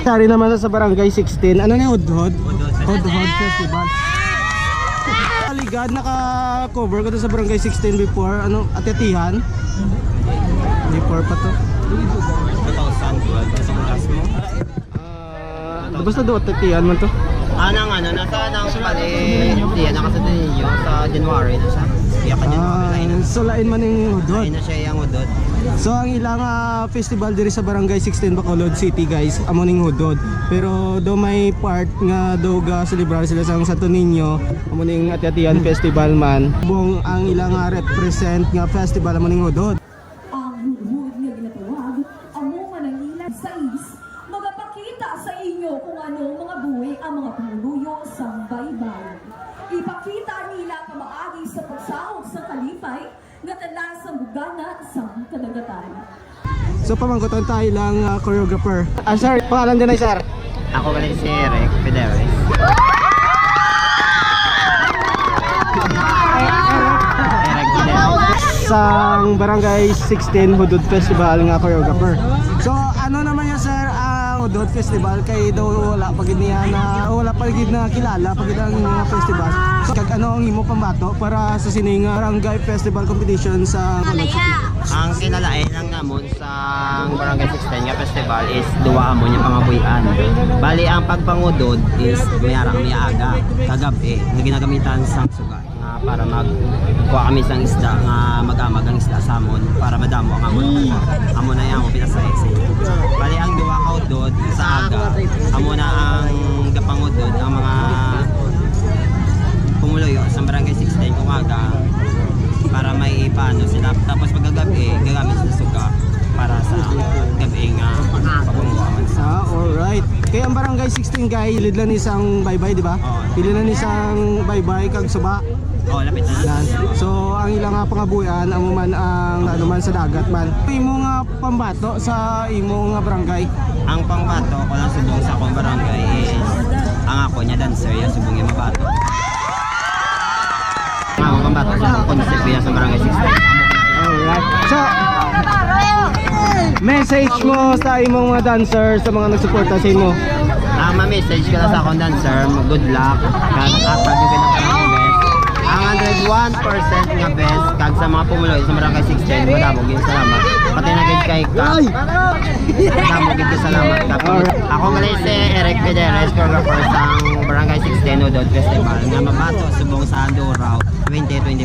Dari naman sa Barangay 16. Ano na yung Hudhod? Hudhod Festival. Aligad, naka-cover ko to sa Barangay 16 before. Ano, Atetihan? Before pa to. 2012 sa class mo. Basta doon Atetihan man to. Nasa nang pali, diyan nakasunod ninyo sa January na siya. Kaya ka January na. So lain man yung Hudhod. Ay na siya yung udod. So ang ilang festival diri sa Barangay 16 Bacolod City guys, amo ning Hudhod. Pero do may part nga do ga celebrar sila sa Santo Niño, amo ning Ati-Atian Festival man. Bong ang ilang represent nga festival amo ning Hudhod. Ang hudhud nga ginatawag, amo man ang ilang sais, magapakita sa inyo kung ano mga buhay ang mga panguluyo sa baybay. Ipakita nila kamaagi sa pagsahog sa kalipay nga talas ang bugana sa kadagatan. So pamangkoton tayo lang choreographer. Sir, pangalan din ay sir. Ako pala si Eric Fidelis. Eric Fidelis. Sang Barangay 16 Hudhod Festival nga choreographer. So ano naman yan sir ang Hudhod Festival kay daw wala pagid niya na wala pagid na kilala pagid ang mga festival. So kag ano ang imo pambato para sa sining Barangay Festival competition sa Ang kinalain lang namon sa Barangay 16 nga festival is duwa amon yung pangabuyan. Bali ang pagpangudod is mayarang miyaga kagabi nga ginagamitan sang suga nga para magkuha kami sang isda nga magamag ang isda sa amon para madamo ang amon. Amon na yang pinasay. Bali ang duwa ka udod sa aga amo na ang gapangudod ang mga pumuloyo sa Barangay 16 kung aga para may paano sila. Tapos pagkagabi, gagamit sa suga para sa gabi nga papanguwaman sa. Alright. Kaya ang Barangay 16 guys, ilid lang isang baybay, di ba? Oo. Ilid lang isang baybay kag suba. Lapit na. Yan. So ang ilang pangabuyan amo man ang ano man sa dagat man. Imo nga pambato sa imo nga barangay. Ang pangbato ko lang subong sa akong barangay is ang ako niya dancer yung subong yung mabato. Ang pambato sa akong concept niya sa Barangay 16. Alright. So message mo sa imong mga dancer sa mga nagsuporta sa imo. Ang ma-message ko lang sa akong dancer, good luck, kag atag yung pinaka best. Ang 101% nga best kag sa mga pumuloy sa Barangay 16, madamo gyud salamat. Pati na gid kay ka. Madamo gid salamat ka. Ako mali si Eric Fidelis, choreographer sa Barangay 16 Hudhod Festival nga mabato subong sa Andorra 2024.